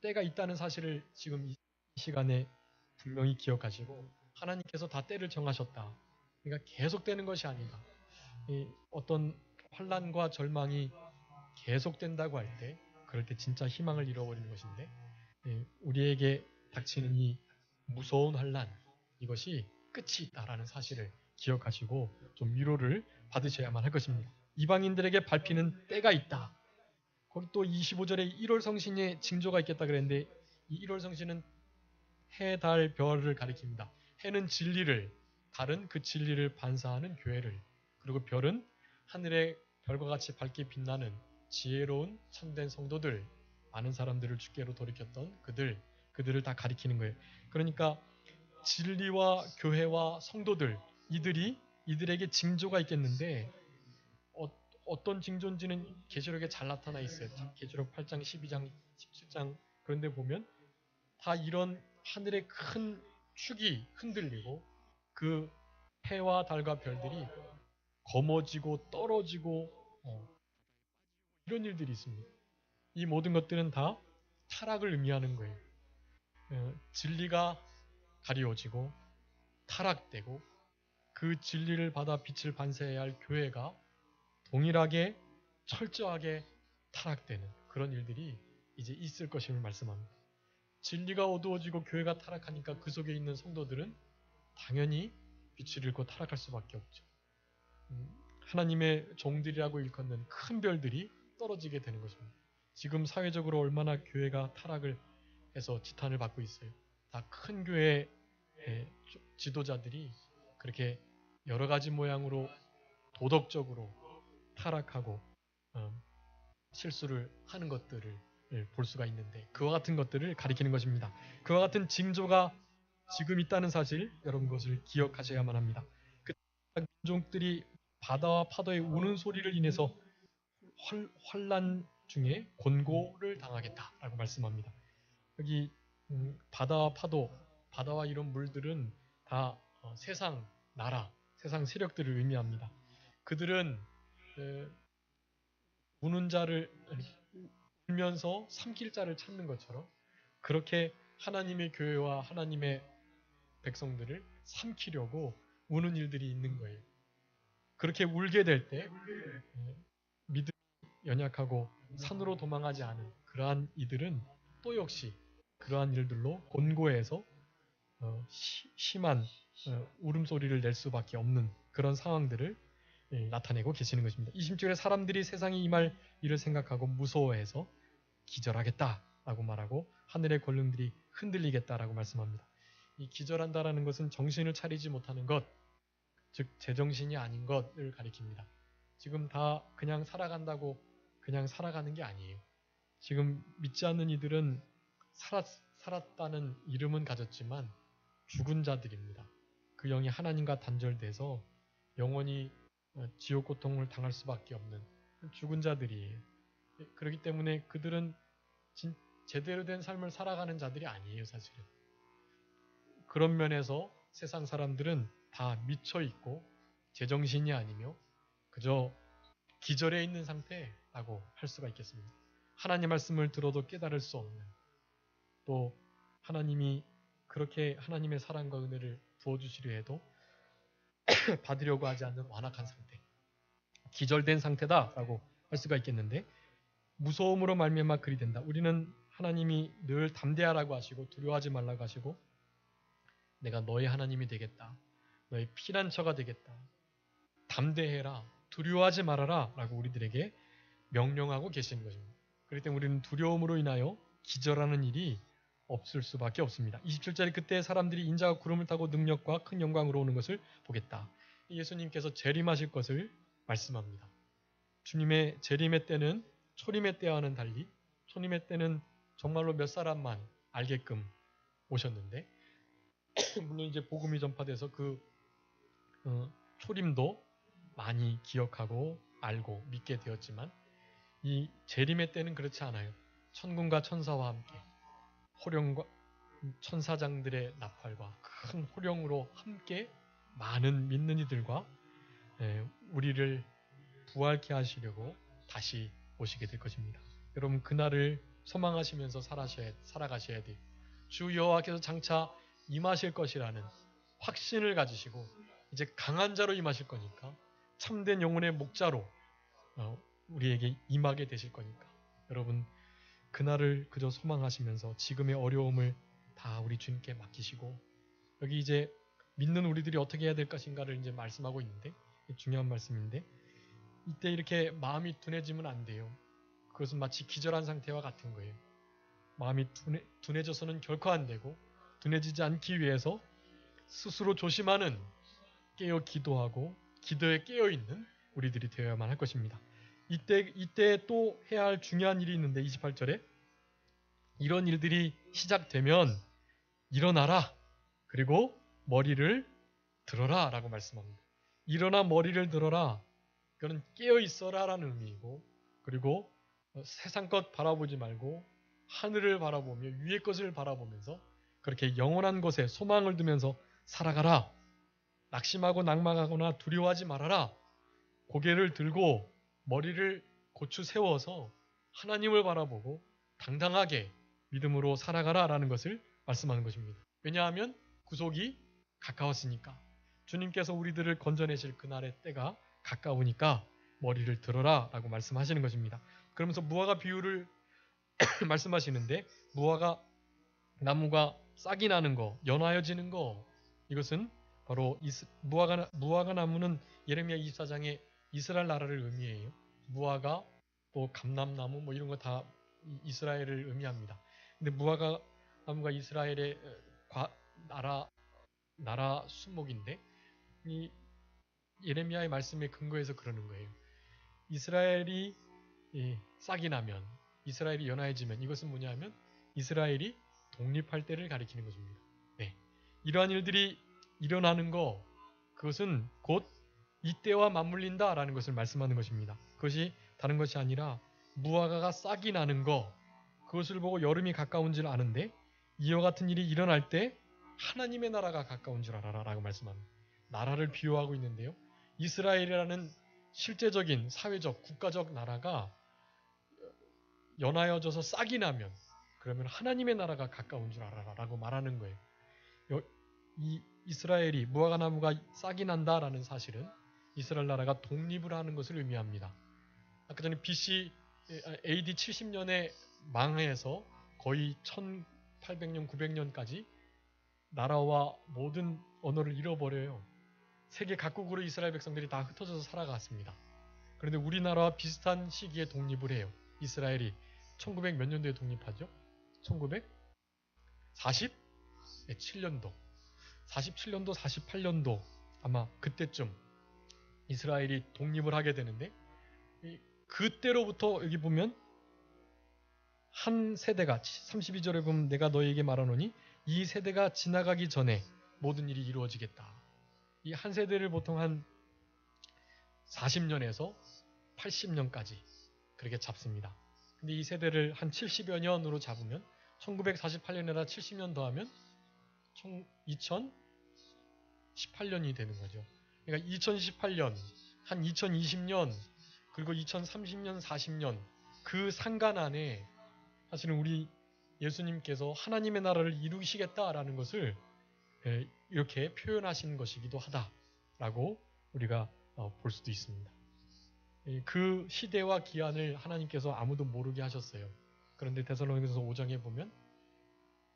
때가 있다는 사실을 지금 이 시간에 분명히 기억하시고 하나님께서 다 때를 정하셨다. 그러니까 계속되는 것이 아니다. 어떤 환난과 절망이 계속된다고 할 때 그럴 때 진짜 희망을 잃어버리는 것인데 우리에게 닥치는 이 무서운 환난 이것이 끝이 있다라는 사실을 기억하시고 좀 위로를 받으셔야만 할 것입니다. 이방인들에게 밟히는 때가 있다. 거기 또 25절에 1월 성신의 징조가 있겠다 그랬는데 이 1월 성신은 해, 달, 별을 가리킵니다. 해는 진리를, 달은 그 진리를 반사하는 교회를, 그리고 별은 하늘의 별과 같이 밝게 빛나는 지혜로운 참된 성도들, 많은 사람들을 주께로 돌이켰던 그들을 다 가리키는 거예요. 그러니까 진리와 교회와 성도들, 이들에게 징조가 있겠는데 어떤 징조인지는 계시록에 잘 나타나 있어요. 계시록 8장, 12장, 17장 그런 데 보면 다 이런 하늘의 큰 축이 흔들리고 그 해와 달과 별들이 검어지고 떨어지고 이런 일들이 있습니다. 이 모든 것들은 다 타락을 의미하는 거예요. 진리가 가리워지고 타락되고 그 진리를 받아 빛을 반사해야 할 교회가 동일하게 철저하게 타락되는 그런 일들이 이제 있을 것임을 말씀합니다. 진리가 어두워지고 교회가 타락하니까 그 속에 있는 성도들은 당연히 빛을 잃고 타락할 수밖에 없죠. 하나님의 종들이라고 일컫는 큰 별들이 떨어지게 되는 것입니다. 지금 사회적으로 얼마나 교회가 타락을 해서 지탄을 받고 있어요. 다 큰 교회의 지도자들이 그렇게 여러 가지 모양으로 도덕적으로 타락하고 실수를 하는 것들을 볼 수가 있는데 그와 같은 것들을 가리키는 것입니다. 그와 같은 징조가 지금 있다는 사실 여러분 것을 기억하셔야만 합니다. 그 민족들이 바다와 파도의 우는 소리를 인해서 환란 중에 곤고를 당하겠다라고 말씀합니다. 여기 바다와 파도, 바다와 이런 물들은 다 세상 나라, 세상 세력들을 의미합니다. 그들은 우는 자를 울면서 삼킬 자를 찾는 것처럼 그렇게 하나님의 교회와 하나님의 백성들을 삼키려고 우는 일들이 있는 거예요. 그렇게 울게 될 때 믿음이 연약하고 산으로 도망하지 않은 그러한 이들은 또 역시 그러한 일들로 곤고해서 심한 울음소리를 낼 수밖에 없는 그런 상황들을 나타내고 계시는 것입니다. 20절에 사람들이 세상에 임할 일을 생각하고 무서워해서 기절하겠다라고 말하고 하늘의 권능들이 흔들리겠다라고 말씀합니다. 이 기절한다라는 것은 정신을 차리지 못하는 것, 즉 제정신이 아닌 것을 가리킵니다. 지금 다 그냥 살아간다고 그냥 살아가는 게 아니에요. 지금 믿지 않는 이들은 살았다는 이름은 가졌지만 죽은 자들입니다. 그 영이 하나님과 단절돼서 영원히 지옥 고통을 당할 수밖에 없는 죽은 자들이에요. 그렇기 때문에 그들은 제대로 된 삶을 살아가는 자들이 아니에요, 사실은. 그런 면에서 세상 사람들은 다 미쳐 있고 제정신이 아니며 그저 기절해 있는 상태라고 할 수가 있겠습니다. 하나님 말씀을 들어도 깨달을 수 없는, 또 하나님이 그렇게 하나님의 사랑과 은혜를 부어주시려 해도 받으려고 하지 않는 완악한 상태, 기절된 상태다라고 할 수가 있겠는데, 무서움으로 말미암아 그리 된다. 우리는 하나님이 늘 담대하라고 하시고 두려워하지 말라고 하시고 내가 너의 하나님이 되겠다, 너의 피난처가 되겠다, 담대해라, 두려워하지 말아라 라고 우리들에게 명령하고 계시는 것입니다. 그렇기 때문에 우리는 두려움으로 인하여 기절하는 일이 없을 수밖에 없습니다. 27절에 그때 사람들이 인자가 구름을 타고 능력과 큰 영광으로 오는 것을 보겠다. 예수님께서 재림하실 것을 말씀합니다. 주님의 재림의 때는 초림의 때와는 달리 초림의 때는 정말로 몇 사람만 알게끔 오셨는데 물론 이제 복음이 전파돼서 그 초림도 많이 기억하고 알고 믿게 되었지만 이 재림의 때는 그렇지 않아요. 천군과 천사와 함께 호령과 천사장들의 나팔과 큰 호령으로 함께 많은 믿는 이들과 우리를 부활케 하시려고 다시 오시게 될 것입니다. 여러분 그날을 소망하시면서 살아가셔야 돼요. 주 여호와께서 장차 임하실 것이라는 확신을 가지시고 이제 강한 자로 임하실 거니까 참된 영혼의 목자로 우리에게 임하게 되실 거니까 여러분 그날을 그저 소망하시면서 지금의 어려움을 다 우리 주님께 맡기시고 여기 이제 믿는 우리들이 어떻게 해야 될 것인가를 이제 말씀하고 있는데, 중요한 말씀인데, 이때 이렇게 마음이 둔해지면 안 돼요. 그것은 마치 기절한 상태와 같은 거예요. 마음이 둔해져서는 결코 안 되고, 둔해지지 않기 위해서 스스로 조심하는, 깨어 기도하고 기도에 깨어 있는 우리들이 되어야만 할 것입니다. 이때 또 해야 할 중요한 일이 있는데, 28절에 이런 일들이 시작되면 일어나라, 그리고 머리를 들어라 라고 말씀합니다. 일어나 머리를 들어라, 그건 깨어 있어라 라는 의미이고, 그리고 세상 것 바라보지 말고 하늘을 바라보며 위의 것을 바라보면서 그렇게 영원한 것에 소망을 두면서 살아가라. 낙심하고 낭망하거나 두려워하지 말아라. 고개를 들고 머리를 고추 세워서 하나님을 바라보고 당당하게 믿음으로 살아가라 라는 것을 말씀하는 것입니다. 왜냐하면 구속이 가까웠으니까, 주님께서 우리들을 건져내실 그날의 때가 가까우니까 머리를 들어라 라고 말씀하시는 것입니다. 그러면서 무화과 비유를 말씀하시는데, 무화과 나무가 싹이 나는 거, 연하여지는 거, 이것은 바로 무화과 나무는 예레미야 24장의 이스라엘 나라를 의미해요. 무화과, 또 감람나무 뭐 이런 거 다 이스라엘을 의미합니다. 근데 무화과 나무가 이스라엘의 나라 수목인데, 이 예레미야의 말씀에 근거해서 그러는 거예요. 이스라엘이 싹이 나면, 이스라엘이 연하해지면, 이것은 뭐냐면 이스라엘이 독립할 때를 가리키는 것입니다. 네. 이러한 일들이 일어나는 거, 그것은 곧 이때와 맞물린다라는 것을 말씀하는 것입니다. 그것이 다른 것이 아니라 무화과가 싹이 나는 거, 그것을 보고 여름이 가까운 줄 아는데 이와 같은 일이 일어날 때 하나님의 나라가 가까운 줄 알아라 라고 말씀합니다. 나라를 비유하고 있는데요. 이스라엘이라는 실제적인 사회적 국가적 나라가 연하여져서 싹이 나면, 그러면 하나님의 나라가 가까운 줄 알아라 라고 말하는 거예요. 이 이스라엘이 무화과 나무가 싹이 난다라는 사실은 이스라엘 나라가 독립을 하는 것을 의미합니다. 아까 전에 AD 70년에 망해서 거의 1800년, 900년까지 나라와 모든 언어를 잃어버려요. 세계 각국으로 이스라엘 백성들이 다 흩어져서 살아갔습니다. 그런데 우리나라와 비슷한 시기에 독립을 해요. 이스라엘이 1900 몇 년도에 독립하죠? 1947년도. 47년도, 48년도 아마 그때쯤 이스라엘이 독립을 하게 되는데, 그때로부터 여기 보면 한 세대가, 32절에 보면 내가 너에게 말하노니 이 세대가 지나가기 전에 모든 일이 이루어지겠다. 이 한 세대를 보통 한 40년에서 80년까지 그렇게 잡습니다. 근데 이 세대를 한 70여 년으로 잡으면 1948년에다 70년 더하면 2018년이 되는 거죠. 그러니까 2018년, 한 2020년, 그리고 2030년, 40년 그 상간 안에 사실은 우리 예수님께서 하나님의 나라를 이루시겠다라는 것을 이렇게 표현하신 것이기도 하다라고 우리가 볼 수도 있습니다. 그 시대와 기한을 하나님께서 아무도 모르게 하셨어요. 그런데 데살로니가서 5장에 보면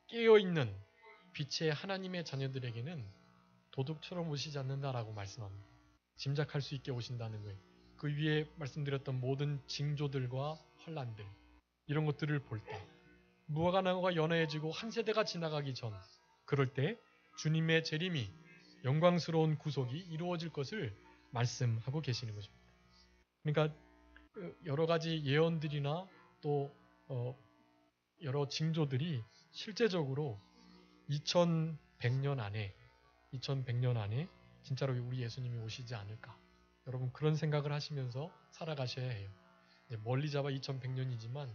깨어있는 빛의 하나님의 자녀들에게는 도둑처럼 오시지 않는다라고 말씀합니다. 짐작할 수 있게 오신다는 거예요. 그 위에 말씀드렸던 모든 징조들과 환란들, 이런 것들을 볼 때 무화과 나무가 연해지고 한 세대가 지나가기 전, 그럴 때 주님의 재림이, 영광스러운 구속이 이루어질 것을 말씀하고 계시는 것입니다. 그러니까 여러 가지 예언들이나 또 여러 징조들이 실제적으로 2100년 안에 진짜로 우리 예수님이 오시지 않을까. 여러분 그런 생각을 하시면서 살아가셔야 해요. 멀리 잡아 2100년이지만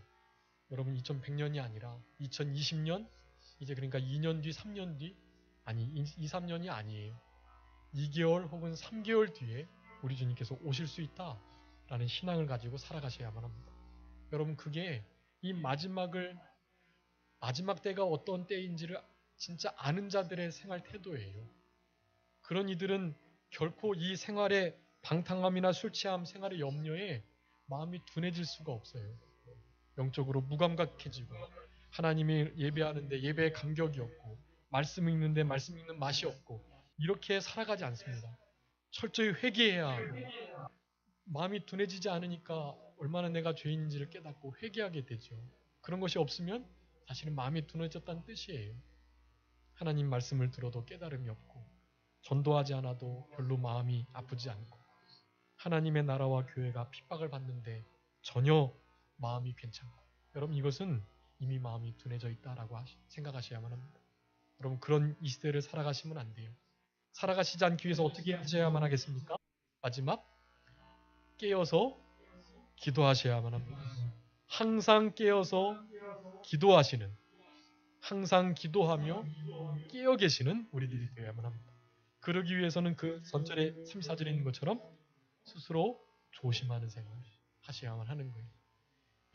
여러분 2100년이 아니라 2020년, 이제 그러니까 2년 뒤, 3년 뒤, 아니 2, 3년이 아니에요. 2개월 혹은 3개월 뒤에 우리 주님께서 오실 수 있다라는 신앙을 가지고 살아가셔야만 합니다. 여러분 그게 이 마지막 때가 어떤 때인지를 진짜 아는 자들의 생활 태도예요. 그런 이들은 결코 이 생활의 방탕함이나 술 취함, 생활의 염려에 마음이 둔해질 수가 없어요. 영적으로 무감각해지고, 하나님이 예배하는데 예배에 감격이 없고, 말씀 읽는데 말씀 읽는 맛이 없고, 이렇게 살아가지 않습니다. 철저히 회개해야 하고 마음이 둔해지지 않으니까 얼마나 내가 죄인인지를 깨닫고 회개하게 되죠. 그런 것이 없으면 사실은 마음이 둔해졌다는 뜻이에요. 하나님 말씀을 들어도 깨달음이 없고 전도하지 않아도 별로 마음이 아프지 않고 하나님의 나라와 교회가 핍박을 받는데 전혀 마음이 괜찮고 여러분 이것은 이미 마음이 둔해져 있다라고 생각하셔야만 합니다. 여러분 그런 이 시대를 살아가시면 안 돼요. 살아가시지 않기 위해서 어떻게 하셔야만 하겠습니까? 마지막 깨어서 기도하셔야만 합니다. 항상 깨어서 기도하시는 항상 기도하며 깨어 계시는 우리들이 되어야만 합니다. 그러기 위해서는 그 전절에 34절에 있는 것처럼 스스로 조심하는 생활 하셔야만 하는 거예요.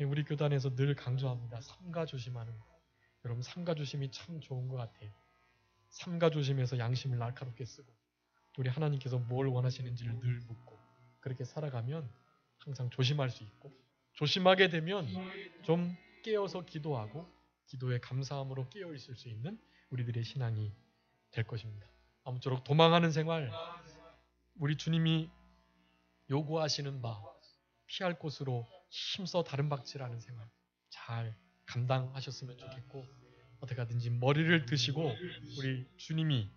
우리 교단에서 늘 강조합니다. 삼가 조심하는 거. 여러분 삼가 조심이 참 좋은 것 같아요. 삼가 조심해서 양심을 날카롭게 쓰고 우리 하나님께서 뭘 원하시는지를 늘 묻고 그렇게 살아가면 항상 조심할 수 있고 조심하게 되면 좀 깨어서 기도하고 기도에 감사함으로 깨어 있을 수 있는 우리들의 신앙이 될 것입니다. 아무쪼록 도망하는 생활 우리 주님이 요구하시는 바 피할 곳으로 힘써 다른 박질하는 생활 잘 감당하셨으면 좋겠고 어떻게 하든지 머리를 드시고 우리 주님이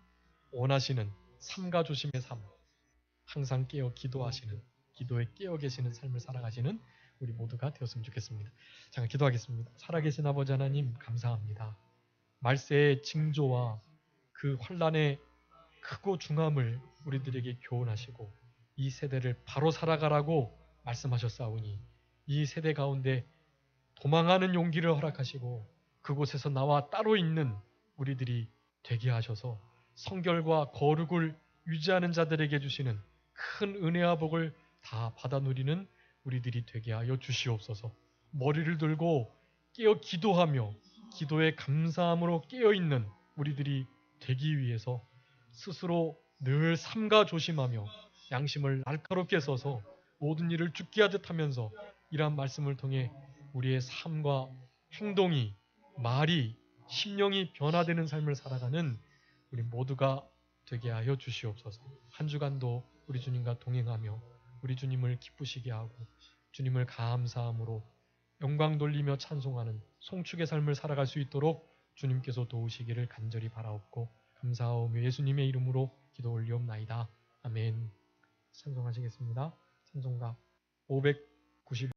원하시는 삼가 조심의 삶 항상 깨어 기도하시는 기도에 깨어 계시는 삶을 살아가시는 우리 모두가 되었으면 좋겠습니다. 자, 기도하겠습니다. 살아계신 아버지 하나님 감사합니다. 말세의 징조와 그 환란의 크고 중함을 우리들에게 교훈하시고 이 세대를 바로 살아가라고 말씀하셨사오니 이 세대 가운데 도망하는 용기를 허락하시고 그곳에서 나와 따로 있는 우리들이 되게 하셔서 성결과 거룩을 유지하는 자들에게 주시는 큰 은혜와 복을 다 받아 누리는 우리들이 되게 하여 주시옵소서. 머리를 들고 깨어 기도하며 기도에 감사함으로 깨어있는 우리들이 되기 위해서 스스로 늘 삼가 조심하며 양심을 날카롭게 써서 모든 일을 죽게 하듯 하면서 이러한 말씀을 통해 우리의 삶과 행동이 말이 심령이 변화되는 삶을 살아가는 우리 모두가 되게 하여 주시옵소서. 한 주간도 우리 주님과 동행하며 우리 주님을 기쁘시게 하고 주님을 감사함으로 영광 돌리며 찬송하는 송축의 삶을 살아갈 수 있도록 주님께서 도우시기를 간절히 바라옵고 감사하오며 예수님의 이름으로 기도 올리옵나이다. 아멘. 찬송하시겠습니다. 찬송가 595